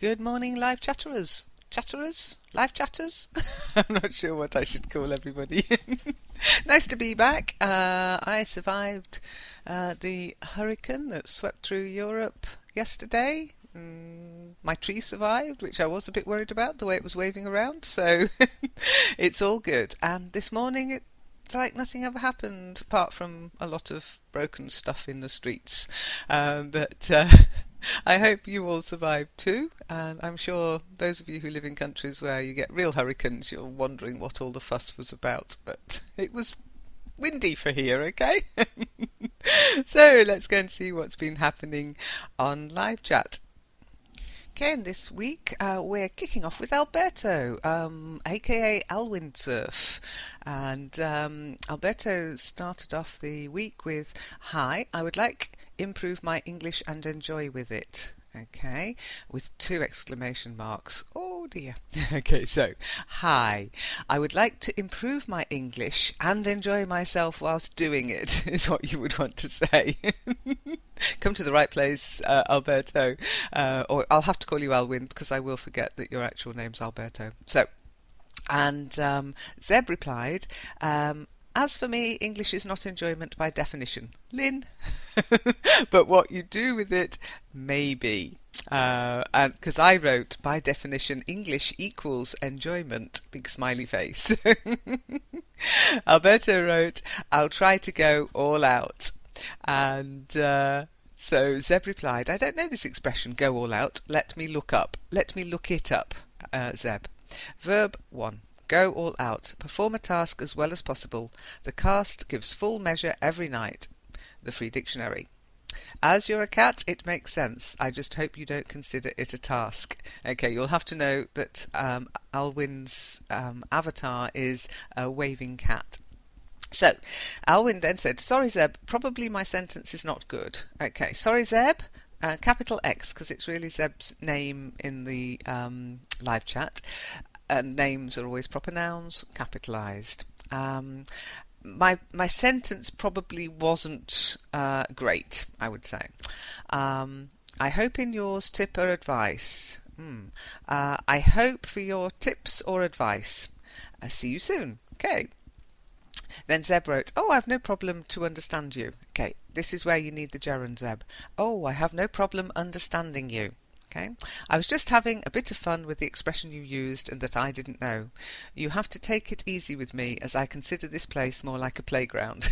Good morning, live chatterers. Chatterers? Live chatters? I'm not sure what I should call everybody. Nice to be back. I survived the hurricane that swept through Europe yesterday. My tree survived, which I was a bit worried about, the way it was waving around. So it's all good. And this morning it's like nothing ever happened, apart from a lot of broken stuff in the streets. But I hope you all survived too, and I'm sure those of you who live in countries where you get real hurricanes, you're wondering what all the fuss was about, but it was windy for here, okay? So let's go and see what's been happening on live chat. Okay, and this week we're kicking off with Alberto, aka Alwindsurf. And Alberto started off the week with, "Hi, I would like improve my English and enjoy with it." Okay, with two exclamation marks. Oh dear. Okay, so, "Hi, I would like to improve my English and enjoy myself whilst doing it," is what you would want to say. Come to the right place, Alberto. Or I'll have to call you Alwind because I will forget that your actual name's Alberto. So, and Zeb replied, "As for me, English is not enjoyment by definition, Lynn, but what you do with it, maybe." And because I wrote, by definition, English equals enjoyment, big smiley face. Alberto wrote, "I'll try to go all out." And so Zeb replied, "I don't know this expression, go all out. Let me look up. Let me look it up, Zeb." Verb 1. Go all out. Perform a task as well as possible. The cast gives full measure every night. The Free Dictionary. As you're a cat, it makes sense. I just hope you don't consider it a task. Okay, you'll have to know that Alwyn's avatar is a waving cat. So, Alwyn then said, "Sorry, Zeb, probably my sentence is not good." Okay, sorry, Zeb. Capital X, because it's really Zeb's name in the live chat. Names are always proper nouns, capitalised. My sentence probably wasn't great, I would say. I hope in yours tip or advice. I hope for your tips or advice. See you soon. Okay. Then Zeb wrote, "Oh, I've no problem to understand you." Okay, this is where you need the gerund, Zeb. "Oh, I have no problem understanding you." Okay, "I was just having a bit of fun with the expression you used and that I didn't know. You have to take it easy with me as I consider this place more like a playground."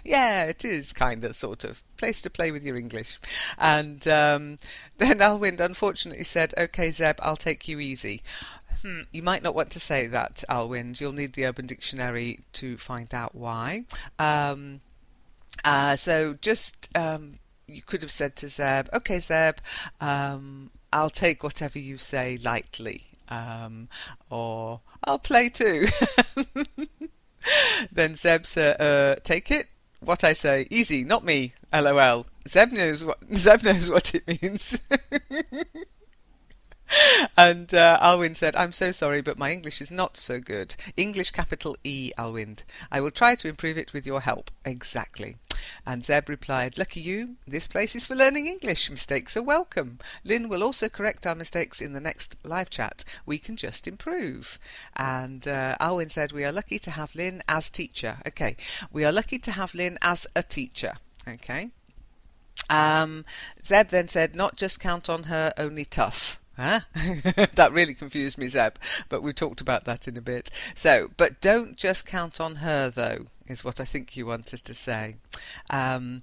Yeah, it is kind of, sort of. Place to play with your English. And then Alwind unfortunately said, "Okay, Zeb, I'll take you easy." You might not want to say that, Alwind. You'll need the Urban Dictionary to find out why. So just you could have said to Zeb, "Okay, Zeb, I'll take whatever you say lightly," or "I'll play too." Then Zeb said, "Take it. What I say, easy, not me. LOL." Zeb knows what it means. And Alwind said, "I'm so sorry, but my English is not so good. English capital E, Alwind. I will try to improve it with your help." Exactly. And Zeb replied, "Lucky you. This place is for learning English. Mistakes are welcome. Lynn will also correct our mistakes in the next live chat. We can just improve." And Alwyn said, "We are lucky to have Lynn as teacher." Okay, we are lucky to have Lynn as a teacher. Okay. Zeb then said, "Not just count on her, only tough." Huh? That really confused me, Zeb, but we talked about that in a bit. So, but don't just count on her, though, is what I think you wanted to say. And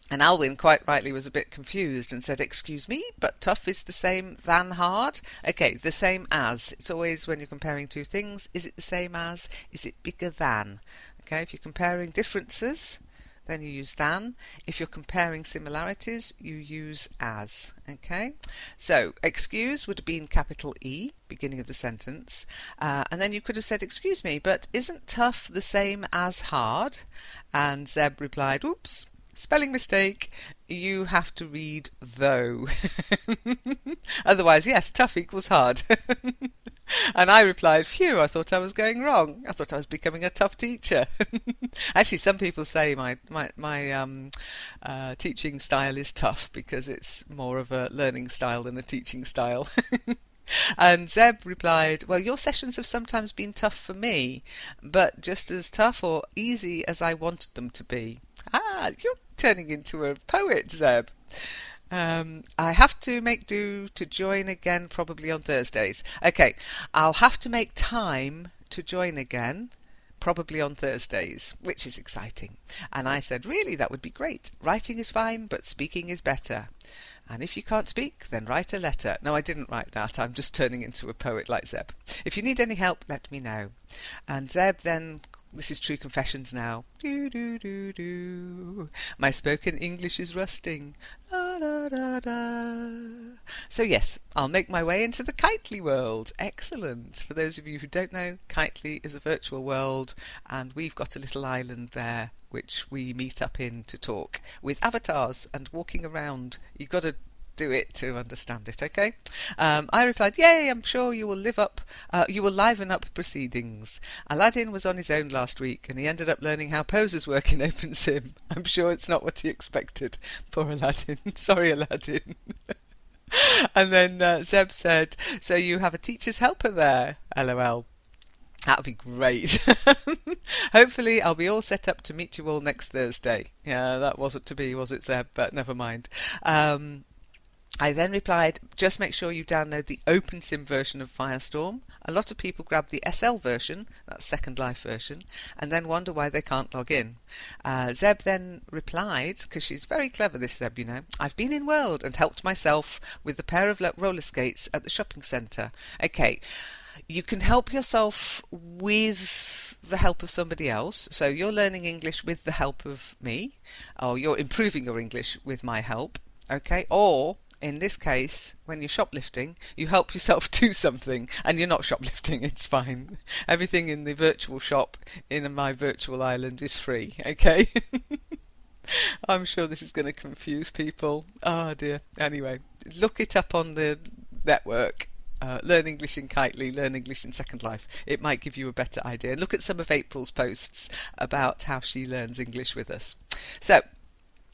Alwyn, quite rightly, was a bit confused and said, "Excuse me, but tough is the same than hard?" Okay, the same as. It's always when you're comparing two things, is it the same as? Is it bigger than? Okay, if you're comparing differences, then you use than. If you're comparing similarities, you use as. Okay, so excuse would have been capital E, beginning of the sentence, and then you could have said, "Excuse me, but isn't tough the same as hard?" And Zeb replied, "Oops, spelling mistake. You have to read though." Otherwise, yes, tough equals hard. And I replied, "Phew, I thought I was going wrong. I thought I was becoming a tough teacher." Actually, some people say my teaching style is tough because it's more of a learning style than a teaching style. And Zeb replied, "Well, your sessions have sometimes been tough for me, but just as tough or easy as I wanted them to be." Ah, you're turning into a poet, Zeb. I have to make do to join again probably on Thursdays. Okay, I'll have to make time to join again probably on Thursdays, which is exciting. And I said, really, that would be great. Writing is fine, but speaking is better. And if you can't speak, then write a letter. No, I didn't write that. I'm just turning into a poet like Zeb. If you need any help, let me know. And Zeb then, this is true confessions now. Do, do, do, do. My spoken English is rusting. Da, da, da, da. So yes, I'll make my way into the Kitely world. Excellent. For those of you who don't know, Kitely is a virtual world, and we've got a little island there which we meet up in to talk with avatars and walking around. You've got to do it to understand it, okay? I replied, "Yay, I'm sure you will liven up proceedings. Aladdin was on his own last week and he ended up learning how posers work in OpenSim. I'm sure it's not what he expected. Poor Aladdin." Sorry, Aladdin. And then Zeb said, "So you have a teacher's helper there? LOL. That would be great." Hopefully I'll be all set up to meet you all next Thursday. Yeah, that wasn't to be, was it, Zeb? But never mind. I then replied, "Just make sure you download the OpenSim version of Firestorm. A lot of people grab the SL version, that's Second Life version, and then wonder why they can't log in." Zeb then replied, because she's very clever, this Zeb, you know, "I've been in World and helped myself with the pair of roller skates at the shopping centre." Okay, you can help yourself with the help of somebody else. So you're learning English with the help of me, or you're improving your English with my help, okay? Or in this case, when you're shoplifting, you help yourself to something, and you're not shoplifting, it's fine. Everything in the virtual shop in my virtual island is free, okay? I'm sure this is going to confuse people. Oh dear. Anyway, look it up on the network. Learn English in Kitely, Learn English in Second Life. It might give you a better idea. Look at some of April's posts about how she learns English with us. So,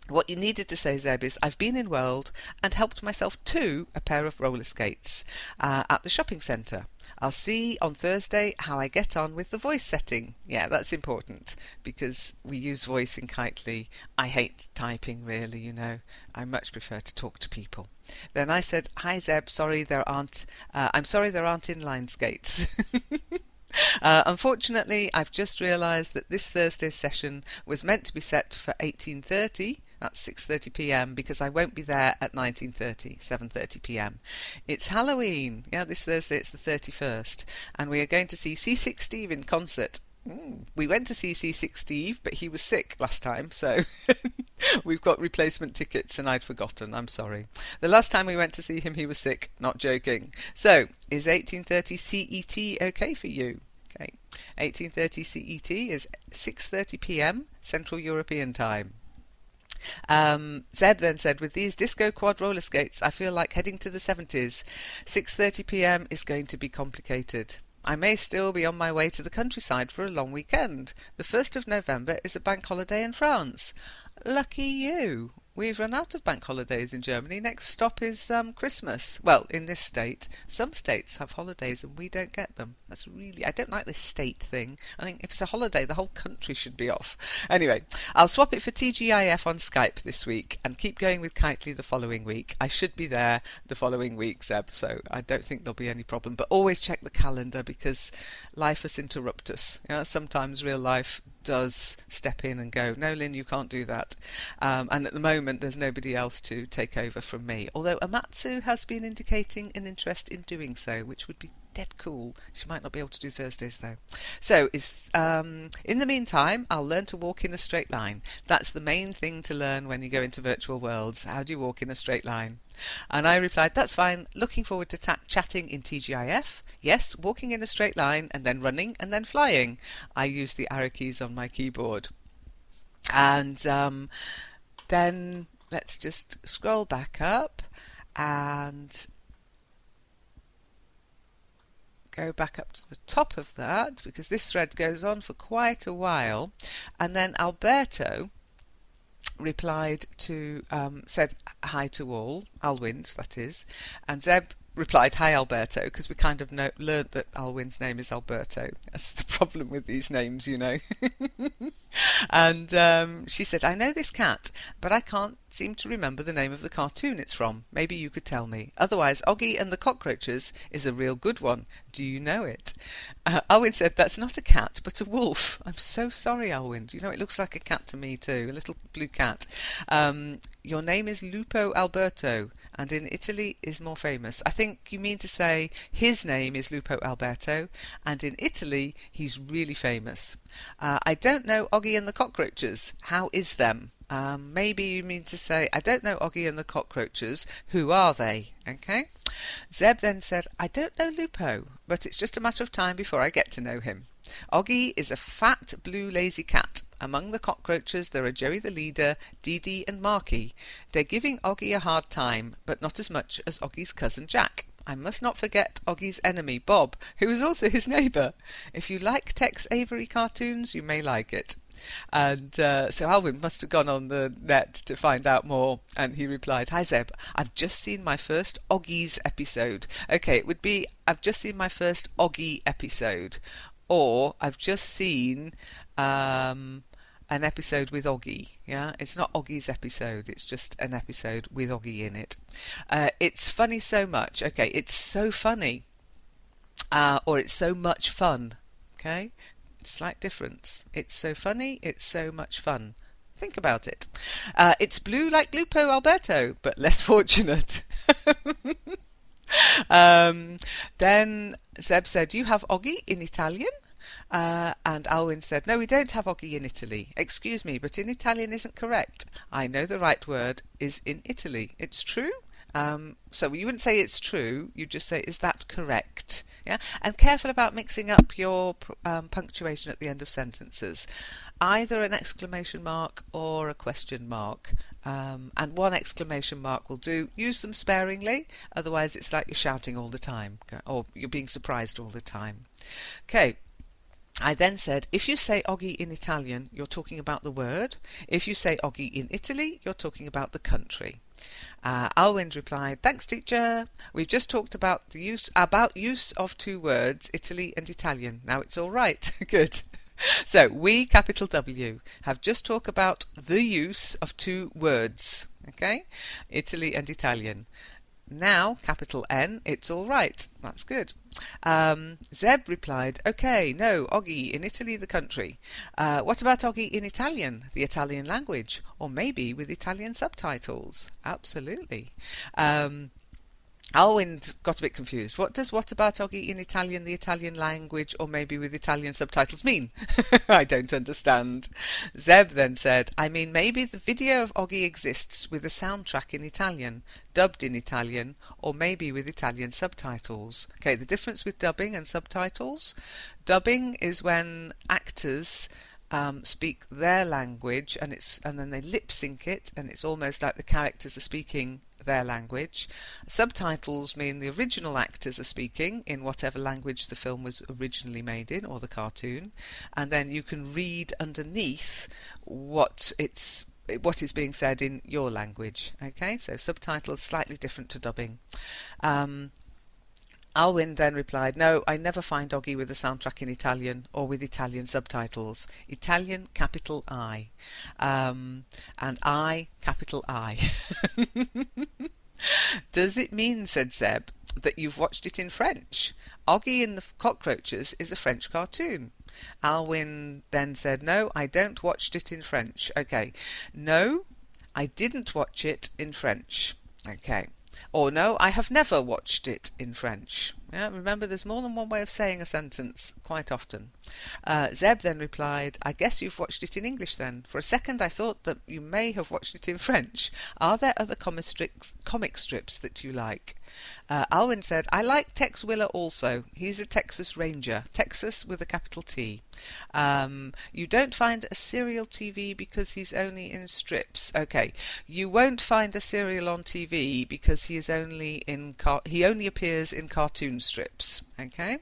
what you needed to say, Zeb, is I've been in World and helped myself to a pair of roller skates at the shopping centre. I'll see on Thursday how I get on with the voice setting. Yeah, that's important because we use voice in Kitely. I hate typing, really, you know. I much prefer to talk to people. Then I said, "Hi Zeb, I'm sorry there aren't inline skates." Unfortunately, I've just realised that this Thursday's session was meant to be set for 18:30. That's 6:30 p.m. because I won't be there at 19:30, 7:30 p.m. It's Halloween. Yeah, this Thursday it's the 31st, and we are going to see C6 Steve in concert. We went to see C6 Steve, but he was sick last time, so we've got replacement tickets, and I'd forgotten. I'm sorry. The last time we went to see him, he was sick. Not joking. So, is 18:30 CET okay for you? Okay, 18:30 CET is 6:30 p.m. Central European Time. Zeb then said, "With these disco quad roller skates, I feel like heading to the 70s. 6:30 p.m. is going to be complicated. I may still be on my way to the countryside for a long weekend. The 1st of November is a bank holiday in France." Lucky you. We've run out of bank holidays in Germany. Next stop is Christmas. Well, in this state. Some states have holidays and we don't get them. That's really... I don't like this state thing. I think if it's a holiday, the whole country should be off. Anyway, I'll swap it for TGIF on Skype this week and keep going with Kitely the following week. I should be there the following week, Zeb, so I don't think there'll be any problem. But always check the calendar because life has interrupted us. You know, sometimes real life does step in and go, "No, Lynn, you can't do that." And at the moment, there's nobody else to take over from me. Although Amatsu has been indicating an interest in doing so, which would be dead cool. She might not be able to do Thursdays, though. So, in the meantime, I'll learn to walk in a straight line. That's the main thing to learn when you go into virtual worlds. How do you walk in a straight line? And I replied, "That's fine. Looking forward to chatting in TGIF. Yes, walking in a straight line and then running and then flying." I use the arrow keys on my keyboard. And then let's just scroll back up and go back up to the top of that because this thread goes on for quite a while, and then Alberto replied to said hi to all, Alwyn's that is, and Zeb replied hi Alberto, because we kind of learned that Alwyn's name is Alberto. That's the problem with these names, you know. And she said, I know this cat, but I can't seem to remember the name of the cartoon it's from. Maybe you could tell me. Otherwise, Oggy and the Cockroaches is a real good one. Do you know it? Alwyn said, that's not a cat, but a wolf. I'm so sorry, Alwyn. You know, it looks like a cat to me too, a little blue cat. Your name is Lupo Alberto, and in Italy is more famous. I think you mean to say his name is Lupo Alberto, and in Italy he's really famous. I don't know Oggy and the Cockroaches. How is them? Maybe you mean to say, I don't know Oggy and the Cockroaches. Who are they? Okay. Zeb then said, I don't know Lupo, but it's just a matter of time before I get to know him. Oggy is a fat, blue, lazy cat. Among the cockroaches there are Joey the leader, Dee Dee and Marky. They're giving Oggy a hard time, but not as much as Oggy's cousin Jack. I must not forget Oggy's enemy, Bob, who is also his neighbour. If you like Tex Avery cartoons, you may like it. And so Alwyn must have gone on the net to find out more, and he replied, Hi Zeb, I've just seen my first Oggy's episode. Okay, it would be, I've just seen my first Oggy episode, or I've just seen an episode with Oggy. Yeah, it's not Oggy's episode, it's just an episode with Oggy in it. It's funny so much. Okay, it's so funny, or it's so much fun. Okay, slight difference. It's so funny, it's so much fun. Think about it. It's blue like Lupo Alberto, but less fortunate. Then Zeb said, you have Oggy in Italian? And Alwyn said, no, we don't have Oggy in Italy. Excuse me, but in Italian isn't correct. I know the right word is in Italy. It's true? So you wouldn't say it's true, you'd just say, is that correct? Yeah, and careful about mixing up your punctuation at the end of sentences. Either an exclamation mark or a question mark. And one exclamation mark will do. Use them sparingly, otherwise it's like you're shouting all the time, or you're being surprised all the time. Okay. I then said, if you say Oggy in Italian, you're talking about the word. If you say Oggy in Italy, you're talking about the country. Alwyn replied, thanks teacher. We've just talked about the use of two words, Italy and Italian. Now it's all right. Good. So we, capital W, have just talked about the use of two words. Okay, Italy and Italian. Now, capital N, it's all right. That's good. Zeb replied, okay, no, Oggy in Italy, the country. What about Oggy in Italian, the Italian language? Or maybe with Italian subtitles? Absolutely. Alwyn got a bit confused. What does what about Oggy in Italian, the Italian language, or maybe with Italian subtitles mean? I don't understand. Zeb then said, I mean, maybe the video of Oggy exists with a soundtrack in Italian, dubbed in Italian, or maybe with Italian subtitles. Okay, the difference with dubbing and subtitles. Dubbing is when actors speak their language and then they lip sync it, and it's almost like the characters are speaking their language. Subtitles mean the original actors are speaking in whatever language the film was originally made in, or the cartoon, and then you can read underneath what is being said in your language. Okay, so subtitles slightly different to dubbing. Alwyn then replied, no, I never find Oggy with a soundtrack in Italian or with Italian subtitles. Italian, capital I. And I, capital I. Does it mean, said Zeb, that you've watched it in French? Oggy and the Cockroaches is a French cartoon. Alwyn then said, no, I don't watched it in French. Okay. No, I didn't watch it in French. Okay. Or no, I have never watched it in French. Yeah, remember, there's more than one way of saying a sentence quite often. Zeb then replied, I guess you've watched it in English then. For a second I thought that you may have watched it in French. Are there other comic strips that you like? Alwyn said, I like Tex Willer also. He's a Texas Ranger. Texas with a capital T. You don't find a serial TV because he's only in strips. Okay, you won't find a serial on TV because he only appears in cartoon cartoon strips. Okay,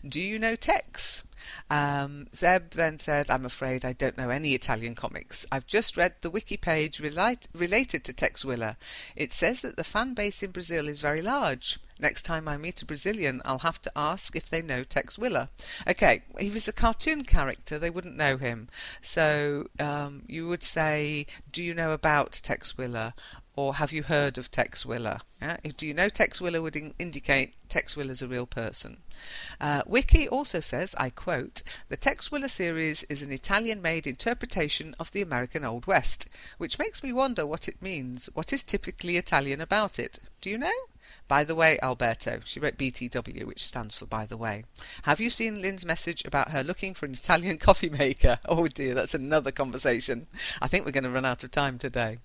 do you know Tex? Zeb then said, I'm afraid I don't know any Italian comics. I've just read the wiki page related to Tex Willer. It says that the fan base in Brazil is very large. Next time I meet a Brazilian, I'll have to ask if they know Tex Willer. Okay, he was a cartoon character, they wouldn't know him. So you would say, do you know about Tex Willer? Or have you heard of Tex Willer? Yeah? Do you know Tex Willer would indicate Tex Willer's a real person. Wiki also says, I quote, the Tex Willer series is an Italian-made interpretation of the American Old West, which makes me wonder what it means. What is typically Italian about it? Do you know? By the way, Alberto. She wrote BTW, which stands for by the way. Have you seen Lynn's message about her looking for an Italian coffee maker? Oh dear, that's another conversation. I think we're going to run out of time today.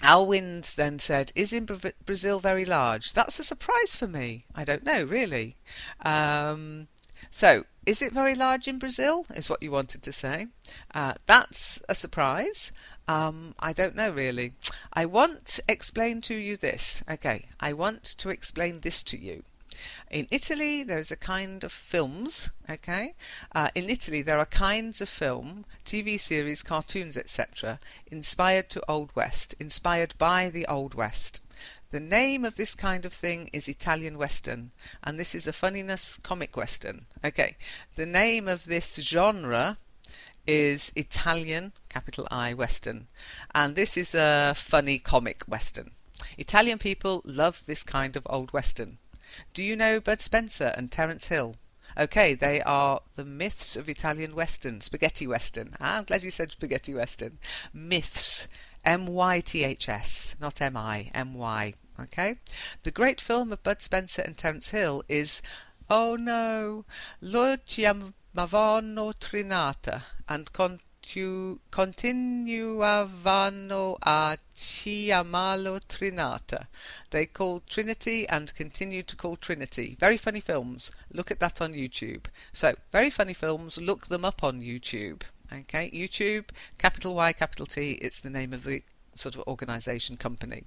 Alwyn then said, is in Brazil very large? That's a surprise for me. I don't know, really. So, is it very large in Brazil, is what you wanted to say. That's a surprise. I don't know, really. I want to explain to you this. Okay, I want to explain this to you. In Italy, there is a kind of films, okay? In Italy, there are kinds of film, TV series, cartoons, etc., inspired to Old West, inspired by the Old West. The name of this kind of thing is Italian Western, and this is a funniness comic Western. Okay, the name of this genre is Italian, capital I, Western, and this is a funny comic Western. Italian people love this kind of Old Western. Do you know Bud Spencer and Terence Hill? Okay, they are the myths of Italian Western, spaghetti Western. I'm glad you said spaghetti Western. Myths, M-Y-T-H-S, not M-I, M-Y. Okay? The great film of Bud Spencer and Terence Hill is, oh no, Lo chiamavano Trinata, and continuavano a chiamarlo Trinata. They called Trinity and continued to call Trinity. Very funny films. Look at that on YouTube. So, very funny films. Look them up on YouTube. Okay, YouTube, capital Y, capital T. It's the name of the sort of organisation company.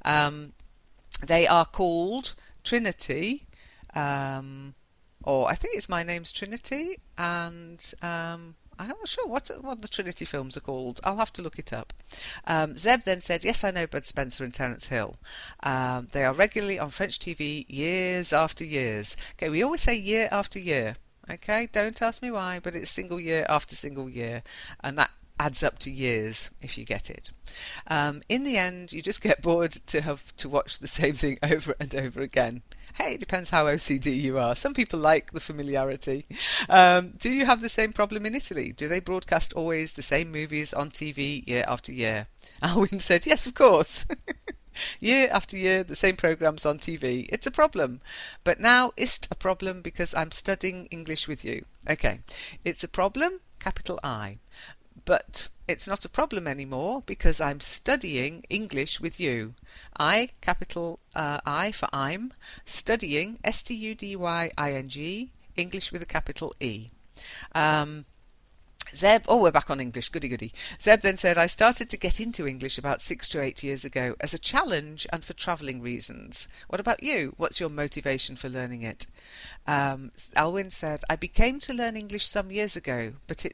They are called Trinity, or I think it's My Name's Trinity, and I'm not sure what the Trinity films are called. I'll have to look it up. Zeb then said, yes, I know Bud Spencer and Terence Hill. They are regularly on French TV years after years. Okay, we always say year after year. Okay, don't ask me why, but it's single year after single year, and that adds up to years if you get it. In the end, you just get bored to have to watch the same thing over and over again. Hey, it depends how OCD you are. Some people like the familiarity. Do you have the same problem in Italy? Do they broadcast always the same movies on TV year after year? Alwyn said, yes, of course. Year after year, the same programmes on TV. It's a problem. But now it's a problem because I'm studying English with you. Okay, it's a problem, capital I. But it's not a problem anymore because I'm studying English with you. I, capital I for I'm, studying, S-T-U-D-Y-I-N-G, English with a capital E. Zeb, oh, we're back on English, goody goody. Zeb then said, I started to get into English about 6 to 8 years ago as a challenge and for travelling reasons. What about you? What's your motivation for learning it? Alwyn said, I became to learn English some years ago, but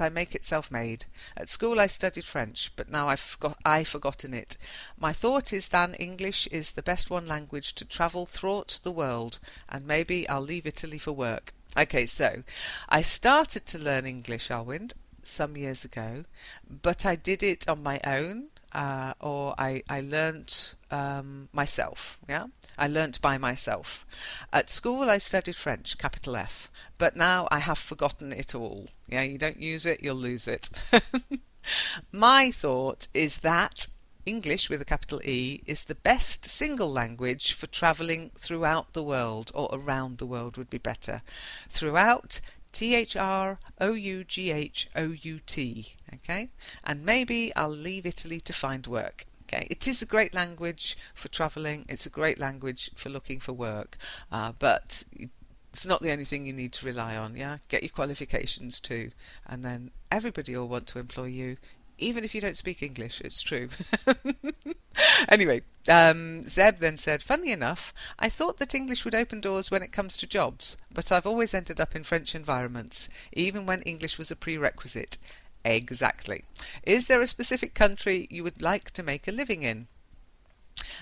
I make it self-made. At school I studied French, but now I've forgotten it. My thought is that English is the best one language to travel throughout the world, and maybe I'll leave Italy for work. Okay, so I started to learn English, Alwyn, some years ago, but I did it on my own, or I learnt myself, yeah? I learnt by myself. At school I studied French, capital F, but now I have forgotten it all. Yeah, you don't use it, you'll lose it. My thought is that English with a capital E is the best single language for travelling throughout the world, or around the world would be better. Throughout, Throughout, okay? And maybe I'll leave Italy to find work. Okay, it is a great language for travelling, it's a great language for looking for work, but it's not the only thing you need to rely on, yeah? Get your qualifications too, and then everybody will want to employ you even if you don't speak English, it's true. Anyway, Zeb then said, funny enough, I thought that English would open doors when it comes to jobs, but I've always ended up in French environments, even when English was a prerequisite. Exactly. Is there a specific country you would like to make a living in?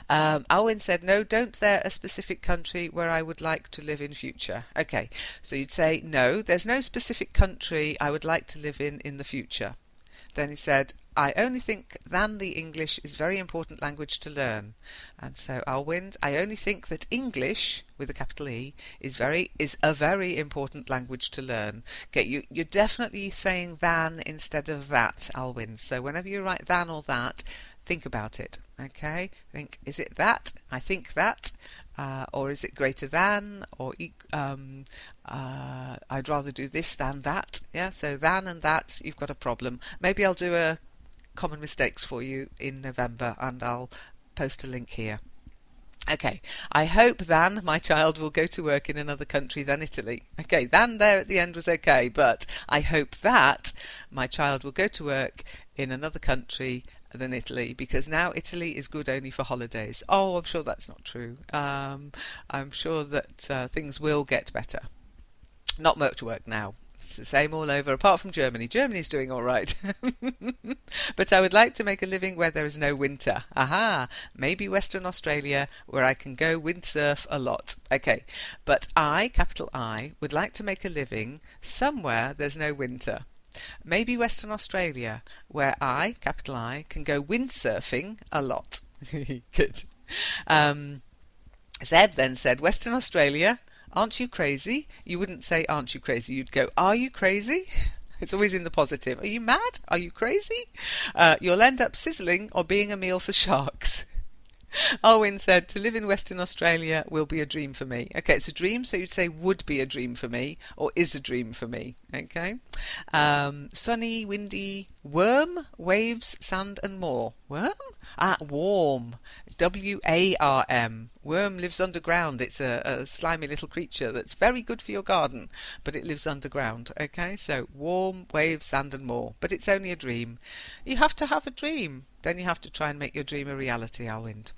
Alwyn said, no, don't there a specific country where I would like to live in future? Okay, so you'd say, no, there's no specific country I would like to live in the future. Then he said, I only think that the English is very important language to learn. And so Alwyn, I only think that English, with a capital E, is a very important language to learn. Okay, you're definitely saying than instead of that, Alwyn. So whenever you write than or that, think about it. Okay, think, is it that? I think that. Or is it greater than? Or I'd rather do this than that. Yeah, so than and that, you've got a problem. Maybe I'll do a common mistakes for you in November, and I'll post a link here. Okay, I hope than my child will go to work in another country than Italy. Okay, than there at the end was okay, but I hope that my child will go to work in another country than Italy, because now Italy is good only for holidays. Oh, I'm sure that's not true. I'm sure that things will get better. Not much work now. It's the same all over, apart from Germany. Germany's doing all right. But I would like to make a living where there is no winter. Aha! Maybe Western Australia, where I can go windsurf a lot. Okay, but I, capital I, would like to make a living somewhere there's no winter. Maybe Western Australia, where I, capital I, can go windsurfing a lot. Good. Zeb then said, Western Australia, aren't you crazy? You wouldn't say, aren't you crazy? You'd go, are you crazy? It's always in the positive. Are you mad? Are you crazy? You'll end up sizzling or being a meal for sharks. Alwyn said, to live in Western Australia will be a dream for me. Okay, it's a dream, so you'd say would be a dream for me, or is a dream for me. Okay. Sunny, windy, worm, waves, sand and more. Worm? Warm. W-A-R-M. Worm lives underground. It's a slimy little creature that's very good for your garden, but it lives underground. Okay, so warm, waves, sand and more. But it's only a dream. You have to have a dream. Then you have to try and make your dream a reality, Alwind.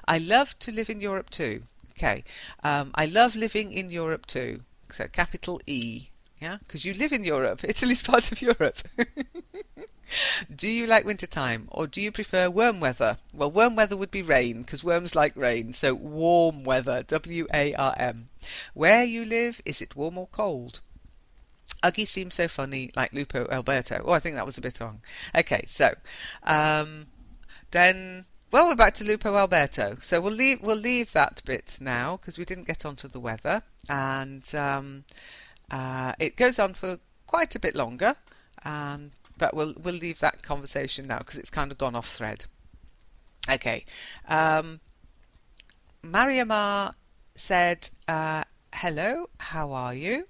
I love to live in Europe too. Okay, I love living in Europe too. So capital E. Yeah, because you live in Europe. Italy's part of Europe. Do you like winter time, or do you prefer warm weather? Well, warm weather would be rain, because worms like rain, so warm weather, W-A-R-M. Where you live, is it warm or cold? Uggy seems so funny, like Lupo Alberto. Oh, I think that was a bit wrong. Okay, so, then, well, we're back to Lupo Alberto, so we'll leave that bit now, because we didn't get onto the weather, and it goes on for quite a bit longer, but we'll leave that conversation now because it's kind of gone off thread. Okay. Mariamar said, hello, how are you?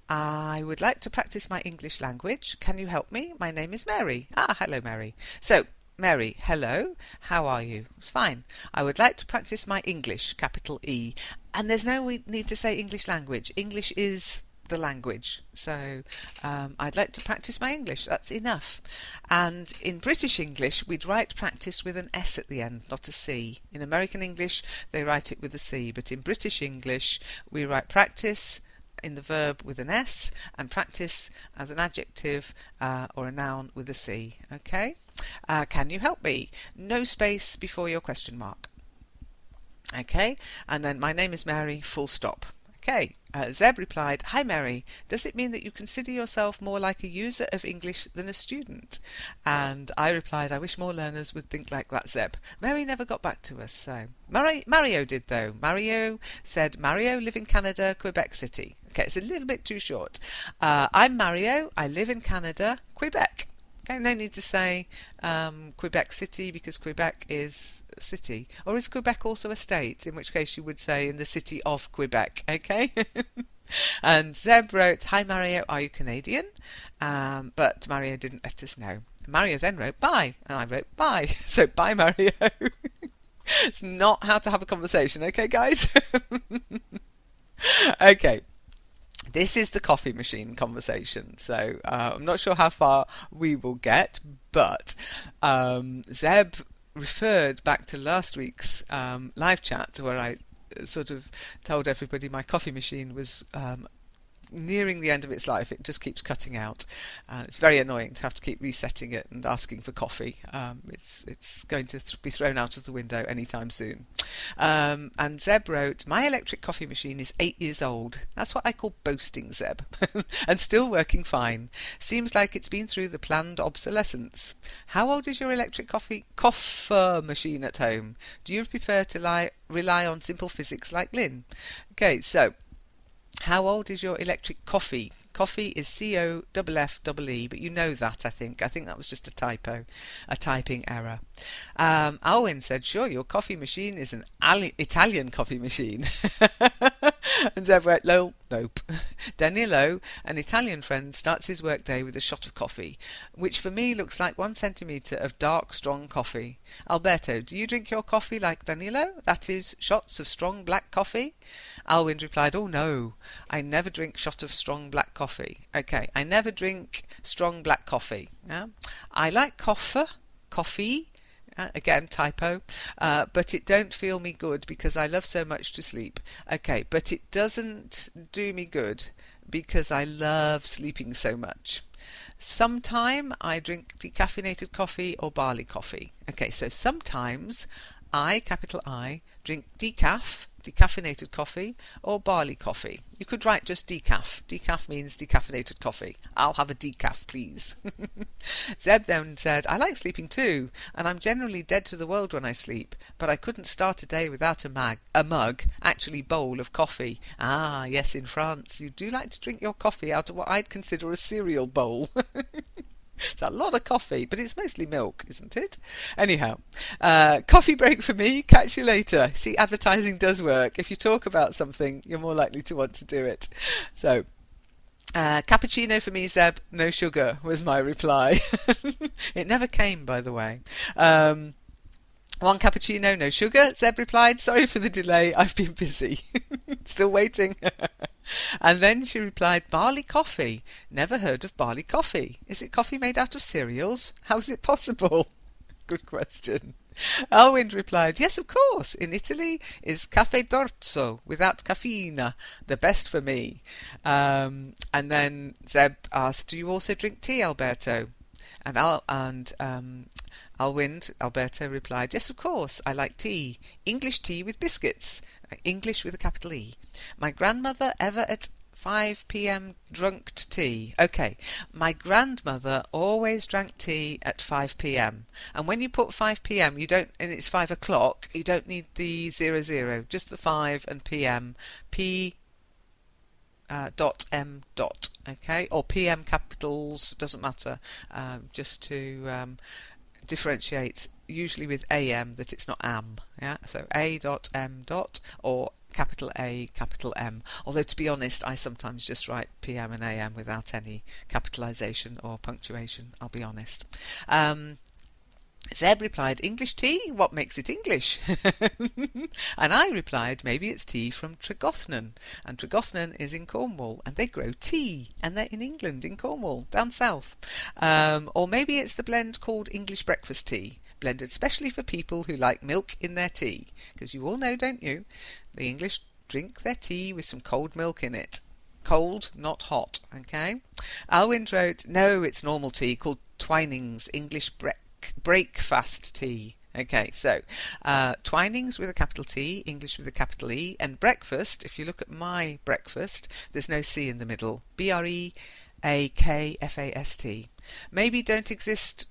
I would like to practice my English language. Can you help me? My name is Mary. Hello, Mary. So, Mary, hello, how are you? It's fine. I would like to practice my English, capital E. And there's no need to say English language. English is the language, so I'd like to practice my English. That's enough. And in British English we'd write practice with an S at the end, not a C. In American English they write it with a C, but in British English we write practice in the verb with an S and practice as an adjective or a noun with a C. Okay? Can you help me? No space before your question mark. Okay, and then my name is Mary, full stop. Okay, Zeb replied, hi Mary, does it mean that you consider yourself more like a user of English than a student? And I replied, I wish more learners would think like that, Zeb. Mary never got back to us, so Mario did though. Mario said, Mario, live in Canada, Quebec City. Okay, it's a little bit too short. I'm Mario, I live in Canada, Quebec. Okay, no need to say Quebec City because Quebec is a city. Or is Quebec also a state? In which case you would say in the city of Quebec. Okay? And Zeb wrote, hi Mario, are you Canadian? But Mario didn't let us know. Mario then wrote, bye. And I wrote, bye. So bye Mario. It's not how to have a conversation, okay guys? Okay. This is the coffee machine conversation, so I'm not sure how far we will get, but Zeb referred back to last week's live chat where I sort of told everybody my coffee machine was nearing the end of its life. It just keeps cutting out. It's very annoying to have to keep resetting it and asking for coffee. It's going to be thrown out of the window anytime soon. And Zeb wrote, my electric coffee machine is 8 years old. That's what I call boasting, Zeb. And still working fine. Seems like it's been through the planned obsolescence. How old is your electric coffee machine at home? Do you prefer to rely on simple physics like LEN? Okay, so how old is your electric coffee? Coffee is C-O-F-F-E-E, but you know that, I think. I think that was just a typo, a typing error. Alwyn said, sure, your coffee machine is an Italian coffee machine. And Zeb went, nope. Danilo, an Italian friend, starts his workday with a shot of coffee, which for me looks like 1 centimetre of dark, strong coffee. Alberto, do you drink your coffee like Danilo? That is, shots of strong black coffee? Alwyn replied, oh no, I never drink shot of strong black coffee. Okay, I never drink strong black coffee. Yeah? I like coffee, again, typo, but it don't feel me good because I love so much to sleep. Okay, but it doesn't do me good because I love sleeping so much. Sometime I drink decaffeinated coffee or barley coffee. Okay, so sometimes I, capital I, drink decaffeinated coffee or barley coffee. You could write just decaf. Decaf means decaffeinated coffee. I'll have a decaf, please. Zeb then said, I like sleeping too, and I'm generally dead to the world when I sleep, but I couldn't start a day without a mug, actually bowl of coffee. Ah, yes, in France you do like to drink your coffee out of what I'd consider a cereal bowl. It's a lot of coffee, but it's mostly milk, isn't it? Anyhow, coffee break for me. Catch you later. See, advertising does work. If you talk about something, you're more likely to want to do it. So, cappuccino for me, Zeb. No sugar was my reply. It never came, by the way. 1 cappuccino, no sugar, Zeb replied. Sorry for the delay. I've been busy. Still waiting. And then she replied, barley coffee. Never heard of barley coffee. Is it coffee made out of cereals? How is it possible? Good question. Alwyn replied, yes, of course. In Italy is caffè d'orzo without caffeine, the best for me. And then Zeb asked, do you also drink tea, Alberto? And Alberto replied, yes, of course, I like tea. English tea with biscuits. English with a capital E. My grandmother ever at 5 p.m. drunked tea. Okay, my grandmother always drank tea at 5 p.m. And when you put 5 p.m. you don't, and it's 5 o'clock, you don't need the 00, just the 5 and p.m. P dot M dot, okay, or PM capitals, doesn't matter, just to differentiate, usually with AM, that it's not am, yeah, so A dot M dot or capital A, capital M, although to be honest I sometimes just write PM and AM without any capitalization or punctuation, I'll be honest. Zeb replied, English tea? What makes it English? And I replied, maybe it's tea from Tregothnan. And Tregothnan is in Cornwall, and they grow tea, and they're in England, in Cornwall, down south. Or maybe it's the blend called English breakfast tea, blended specially for people who like milk in their tea. Because you all know, don't you? The English drink their tea with some cold milk in it. Cold, not hot, okay? Alwyn wrote, no, it's normal tea called Twinings English breakfast tea. Okay, so Twinings with a capital T, English with a capital E, and breakfast, if you look at my breakfast, there's no C in the middle. B-R-E-A-K-F-A-S-T. Maybe don't exist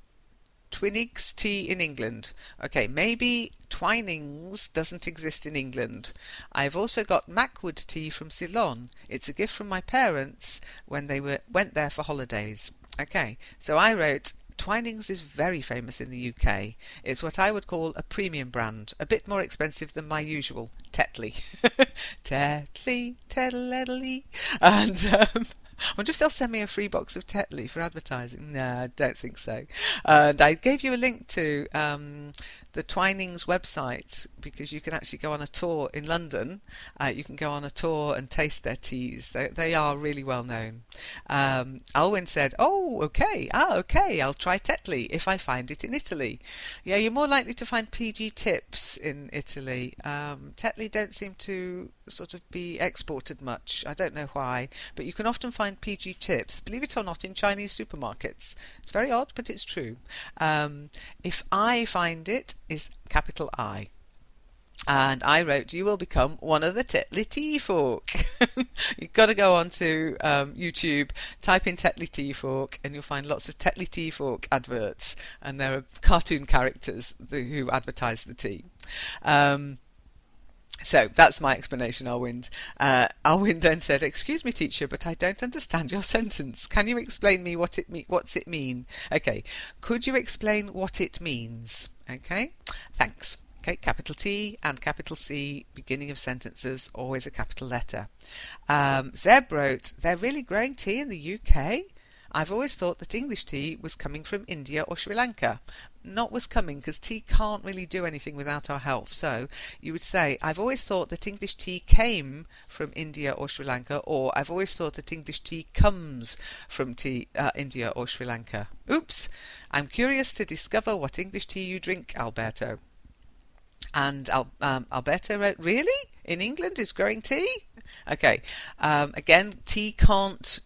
Twinings tea in England. Okay, maybe Twinings doesn't exist in England. I've also got Macwood tea from Ceylon. It's a gift from my parents when they went there for holidays. Okay, so I wrote, Twinings is very famous in the UK. It's what I would call a premium brand, a bit more expensive than my usual Tetley. Tetley, Tetley. And I wonder if they'll send me a free box of Tetley for advertising. No, I don't think so. And I gave you a link to the Twinings website, because you can actually go on a tour in London. You can go on a tour and taste their teas. They are really well known. Alwyn said, "Oh, okay. Okay. I'll try Tetley if I find it in Italy." Yeah, you're more likely to find PG Tips in Italy. Tetley don't seem to sort of be exported much. I don't know why, but you can often find PG Tips, believe it or not, in Chinese supermarkets. It's very odd, but it's true. If I find it is capital I. And I wrote, "You will become one of the Tetley Tea Folk." You've got to go on to YouTube, type in Tetley Tea Folk, and you'll find lots of Tetley Tea Folk adverts. And there are cartoon characters who advertise the tea. So that's my explanation, Alwind. Alwind then said, "Excuse me, teacher, but I don't understand your sentence. Can you explain me what's it mean?" Okay, could you explain what it means? Okay, thanks. Okay, capital T and capital C, beginning of sentences, always a capital letter. Zeb wrote, "They're really growing tea in the UK? I've always thought that English tea was coming from India or Sri Lanka." Not was coming, because tea can't really do anything without our help. So you would say, "I've always thought that English tea came from India or Sri Lanka," or "I've always thought that English tea comes from India or Sri Lanka." Oops! "I'm curious to discover what English tea you drink, Alberto." And Alberto wrote, "Really? In England is growing tea?" Okay, again, tea can't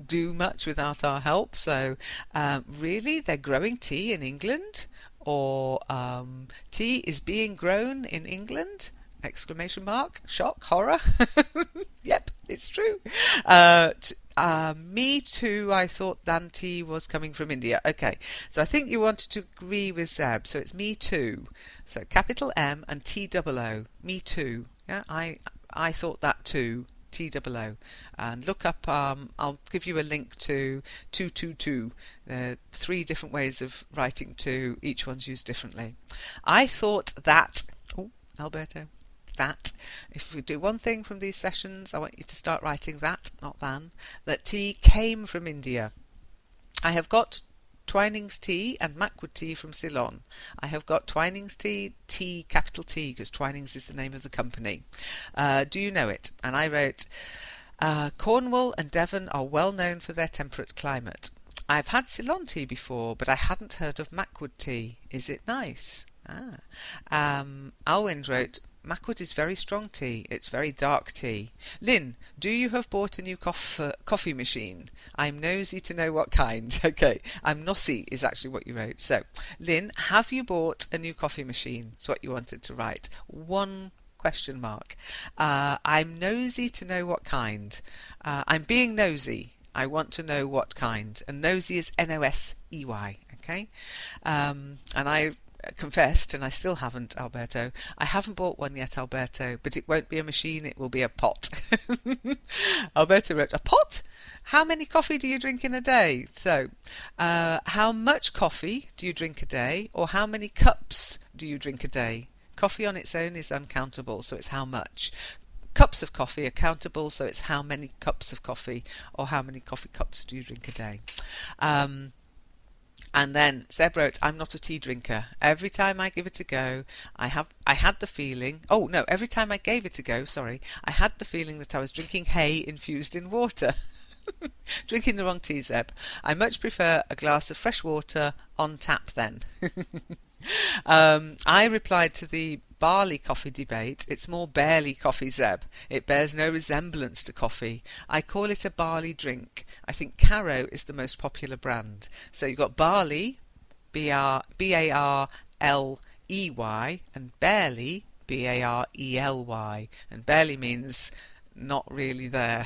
do much without our help. So, really, they're growing tea in England? Or tea is being grown in England? Exclamation mark, shock, horror. Yep, it's true. Me too, I thought Dan tea was coming from India. Okay, so I think you wanted to agree with Zeb, so it's me too. So capital M and T-double-O, me too. Yeah, I thought that too. T-double-O. And look up, I'll give you a link to 222. There are 3 different ways of writing 2, each one's used differently. I thought that, oh, Alberto, that, if we do one thing from these sessions, I want you to start writing that, not than, that tea came from India. I have got Twinings tea and Macwood tea from Ceylon. I have got Twinings tea, capital T, because Twinings is the name of the company. Do you know it? And I wrote, Cornwall and Devon are well known for their temperate climate. I've had Ceylon tea before, but I hadn't heard of Macwood tea. Is it nice? Alwyn wrote, Macwood is very strong tea. It's very dark tea. Lynn, do you have bought a new coffee machine? I'm nosy to know what kind. Okay, I'm nosy is actually what you wrote. So, Lynn, have you bought a new coffee machine? That's what you wanted to write. 1 question mark. I'm nosy to know what kind. I'm being nosy. I want to know what kind. And nosy is N-O-S-E-Y. Okay, and I confessed, and I still haven't, Alberto. I haven't bought one yet, Alberto, but it won't be a machine, it will be a pot. Alberto wrote, a pot? How many coffee do you drink in a day? So, how much coffee do you drink a day, or how many cups do you drink a day? Coffee on its own is uncountable, so it's how much. Cups of coffee are countable, so it's how many cups of coffee, or how many coffee cups do you drink a day. And then Zeb wrote, I'm not a tea drinker. Every time I give it a go, I had the feeling, oh no, every time I gave it a go, sorry, I had the feeling that I was drinking hay infused in water. Drinking the wrong tea, Zeb. I much prefer a glass of fresh water on tap then. I replied to the barley coffee debate, it's more barely coffee, Zeb. It bears no resemblance to coffee. I call it a barley drink. I think Caro is the most popular brand. So you've got barley, B-A-R-L-E-Y, and barely, B-A-R-E-L-Y. And barely means not really there.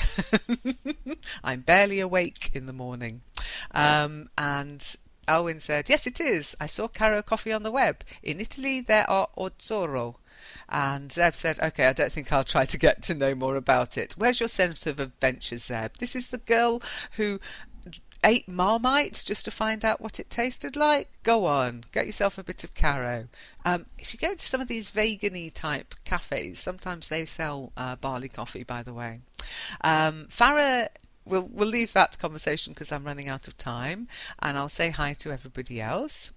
I'm barely awake in the morning. And Alwyn said, yes, it is. I saw Caro coffee on the web. In Italy, there are Ozzoro. And Zeb said, OK, I don't think I'll try to get to know more about it. Where's your sense of adventure, Zeb? This is the girl who ate Marmite just to find out what it tasted like? Go on, get yourself a bit of Caro. If you go to some of these vegan-y type cafes, sometimes they sell barley coffee, by the way. Farah, we'll leave that conversation because I'm running out of time, and I'll say hi to everybody else.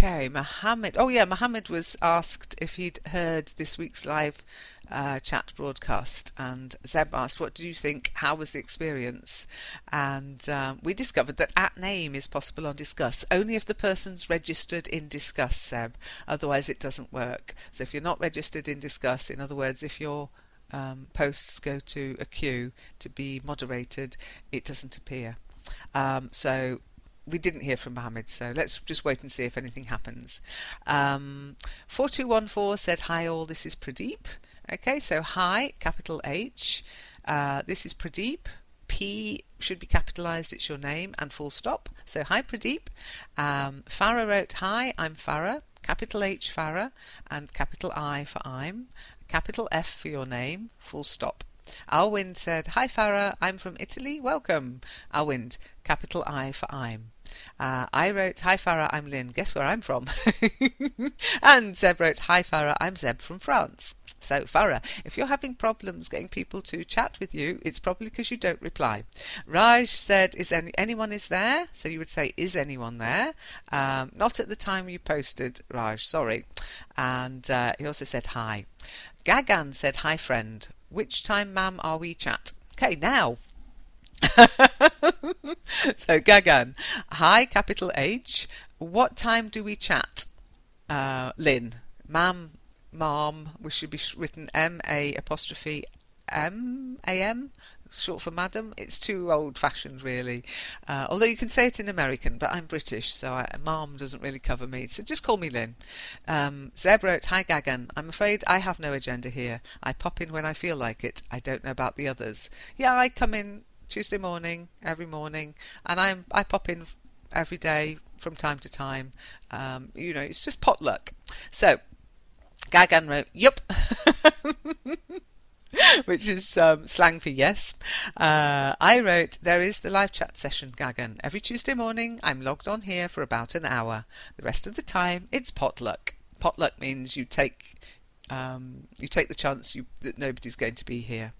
Okay, Mohammed. Oh yeah, Mohammed was asked if he'd heard this week's live chat broadcast, and Zeb asked, "What did you think? How was the experience?" And we discovered that @name is possible on Discuss only if the person's registered in Discuss, Zeb. Otherwise, it doesn't work. So if you're not registered in Discuss, in other words, if your posts go to a queue to be moderated, it doesn't appear. So we didn't hear from Mohammed, so let's just wait and see if anything happens. 4214 said, "Hi all, this is Pradeep." Okay, so hi, capital H. This is Pradeep. P should be capitalized, it's your name, and full stop. So hi Pradeep. Farah wrote, "Hi, I'm Farah." Capital H Farah, and capital I for I'm. Capital F for your name, full stop. Alwind said, "Hi Farah, I'm from Italy, welcome." Alwind, capital I for I'm. I wrote, "Hi Farah, I'm Lynn." Guess where I'm from? And Zeb wrote, "Hi Farah, I'm Zeb from France." So Farah, if you're having problems getting people to chat with you, it's probably because you don't reply. Raj said, "Is anyone is there?" So you would say, "Is anyone there?" Not at the time you posted, Raj, sorry. And he also said hi. Gagan said, "Hi friend, which time ma'am are we chat?" Okay, now. So Gagan, hi capital H, what time do we chat? Lynn, ma'am, mom, which should be written M-A apostrophe M-A-M, short for madam. It's too old-fashioned, really. Although you can say it in American, but I'm British, so mom doesn't really cover me. So just call me Lynn. Zeb wrote, "Hi Gagan, I'm afraid I have no agenda here. I pop in when I feel like it. I don't know about the others." Yeah, I come in Tuesday morning, every morning, and I pop in every day from time to time. It's just potluck. So Gagan wrote, "Yup," which is slang for yes. I wrote, "There is the live chat session, Gagan. Every Tuesday morning I'm logged on here for about an hour. The rest of the time it's potluck." Potluck means you take the chance that nobody's going to be here.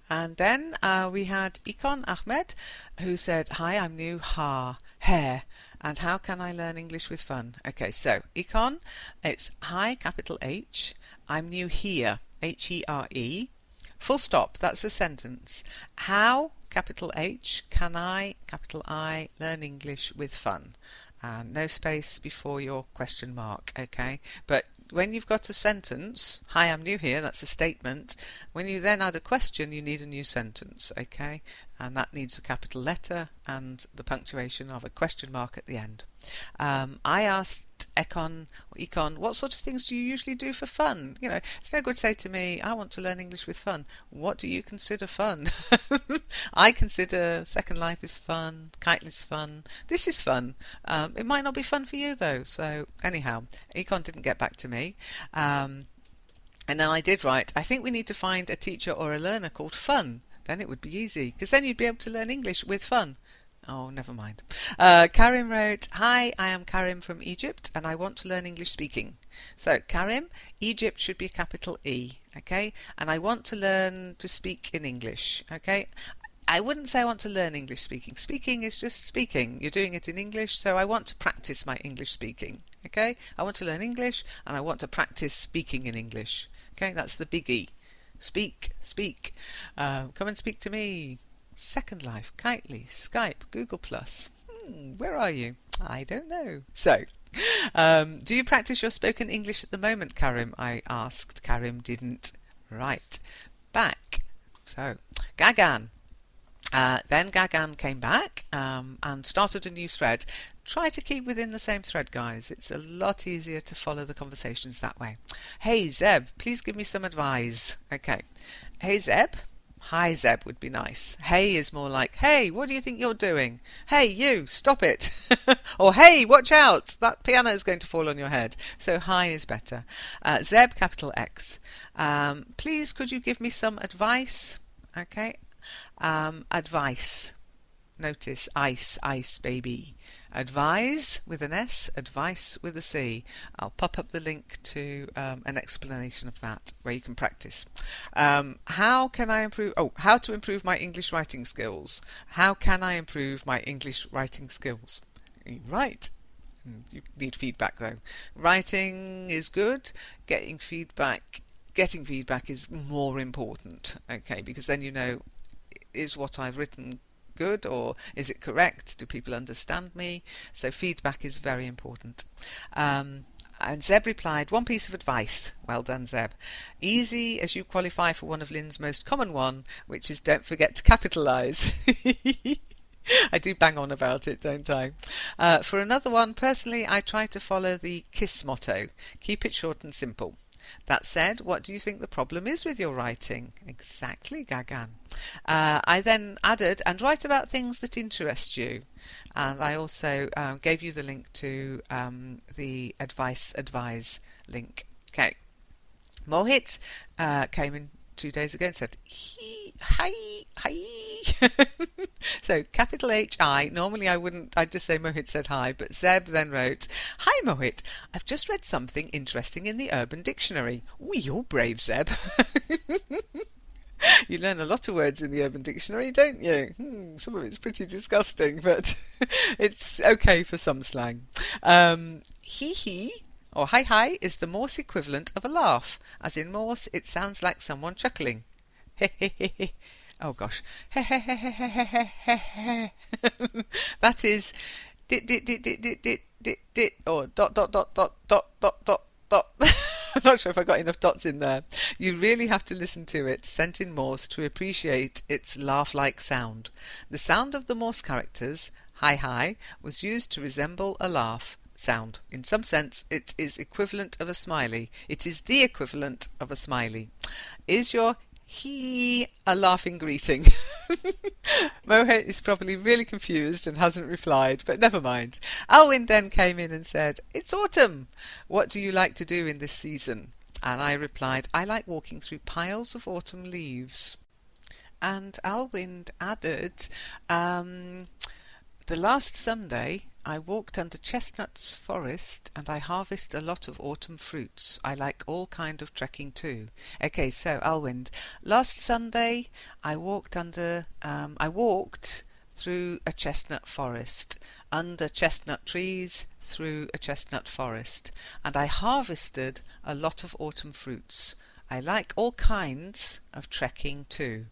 And then we had Ikon Ahmed, who said, "Hi, I'm new. Hair. And how can I learn English with fun?" Okay, so Ikon, it's hi, capital H. I'm new here, H-E-R-E. Full stop, that's a sentence. How, capital H, can I, capital I, learn English with fun? No space before your question mark, okay? But when you've got a sentence, "Hi, I'm new here," that's a statement. When you then add a question, you need a new sentence, okay? And that needs a capital letter and the punctuation of a question mark at the end. I asked Econ, "What sort of things do you usually do for fun?" It's no good say to me, "I want to learn English with fun." What do you consider fun? I consider Second Life is fun, Kiteless is fun, this is fun. It might not be fun for you though. So anyhow, Econ didn't get back to me. And then I did write, "I think we need to find a teacher or a learner called Fun. Then it would be easy, because then you'd be able to learn English with fun." Oh, never mind. Karim wrote, "Hi, I am Karim from Egypt and I want to learn English speaking." So Karim, Egypt should be a capital E, okay? And I want to learn to speak in English, okay? I wouldn't say I want to learn English speaking. Speaking is just speaking. You're doing it in English, so I want to practice my English speaking, okay? I want to learn English and I want to practice speaking in English, okay? That's the big E. Speak. Come and speak to me. Second Life, Kitely, Skype, Google Plus. Where are you? I don't know. So, do you practice your spoken English at the moment, Karim? I asked. Karim didn't write back. So, Gagan. Then Gagan came back and started a new thread. Try to keep within the same thread, guys. It's a lot easier to follow the conversations that way. "Hey, Zeb, please give me some advice." Okay. Hey, Zeb. Hi, Zeb would be nice. Hey is more like, "Hey, what do you think you're doing? Hey, you, stop it." Or, "Hey, watch out, that piano is going to fall on your head." So hi is better. Zeb, capital X. "Please, could you give me some advice?" Okay. Advice. Notice ice, baby. Advise with an S, advice with a C. I'll pop up the link to an explanation of that where you can practice. How to improve my English writing skills. How can I improve my English writing skills? You write. You need feedback though. Writing is good. Getting feedback is more important. Okay, because then you know, is what I've written good or is it correct? Do people understand me? So feedback is very important. And Zeb replied, one piece of advice. Well done, Zeb. Easy as you qualify for one of Lynn's most common one, which is don't forget to capitalise. I do bang on about it, don't I? For another one, personally, I try to follow the KISS motto. Keep it short and simple. That said, what do you think the problem is with your writing? Exactly, Gagan. I then added, and write about things that interest you. And I also gave you the link to the advise link. Okay. Mohit came in 2 days ago and said, hi. So capital H-I. Normally I wouldn't, I'd just say Mohit said hi, but Zeb then wrote, hi Mohit, I've just read something interesting in the Urban Dictionary. You're brave, Zeb. You learn a lot of words in the Urban Dictionary, don't you? Some of it's pretty disgusting, but it's okay for some slang. Hee or hi is the Morse equivalent of a laugh. As in Morse, it sounds like someone chuckling. He. Oh gosh. That is dit or dot. I'm not sure if I got enough dots in there. You really have to listen to it, sent in Morse, to appreciate its laugh-like sound. The sound of the Morse characters, hi, was used to resemble a laugh sound. In some sense, it is equivalent of a smiley. It is the equivalent of a smiley. Is your he a laughing greeting? Mohit is probably really confused and hasn't replied, but never mind. Alwyn then came in and said, it's autumn. What do you like to do in this season? And I replied, I like walking through piles of autumn leaves. And Alwyn added, the last Sunday I walked under Chestnut's forest and I harvest a lot of autumn fruits. I like all kind of trekking too. Okay, so Alwyn, last Sunday I walked through a chestnut forest, under chestnut trees, through a chestnut forest, and I harvested a lot of autumn fruits. I like all kinds of trekking too.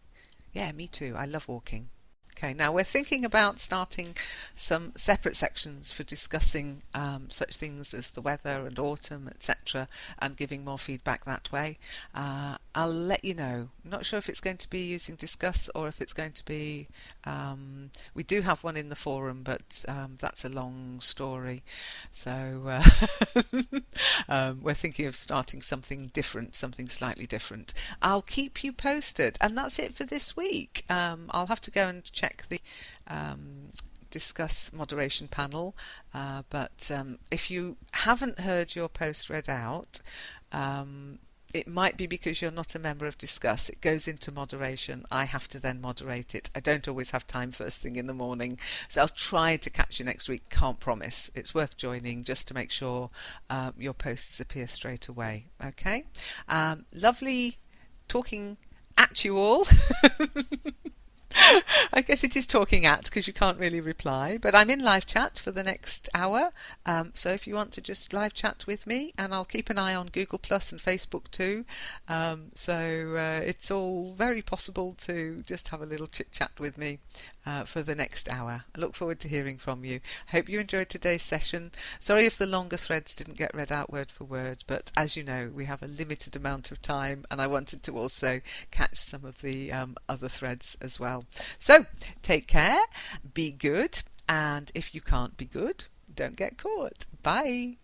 Yeah, me too. I love walking. Okay, now we're thinking about starting some separate sections for discussing such things as the weather and autumn, etc., and giving more feedback that way. I'll let you know. I'm not sure if it's going to be using Discuss or if it's going to be... we do have one in the forum, but that's a long story. So we're thinking of starting something different, something slightly different. I'll keep you posted. And that's it for this week. I'll have to go and check the Discuss moderation panel, but if you haven't heard your post read out, it might be because you're not a member of Discuss. It goes into moderation. I have to then moderate it. I don't always have time first thing in the morning, so I'll try to catch you next week. Can't promise. It's worth joining just to make sure your posts appear straight away. Okay? Lovely talking at you all. I guess it is talking at because you can't really reply, but I'm in live chat for the next hour, so if you want to just live chat with me, and I'll keep an eye on Google Plus and Facebook too, so it's all very possible to just have a little chit chat with me for the next hour. I look forward to hearing from you. I hope you enjoyed today's session. Sorry if the longer threads didn't get read out word for word, but as you know, we have a limited amount of time, and I wanted to also catch some of the other threads as well. So take care, be good, and if you can't be good, don't get caught. Bye.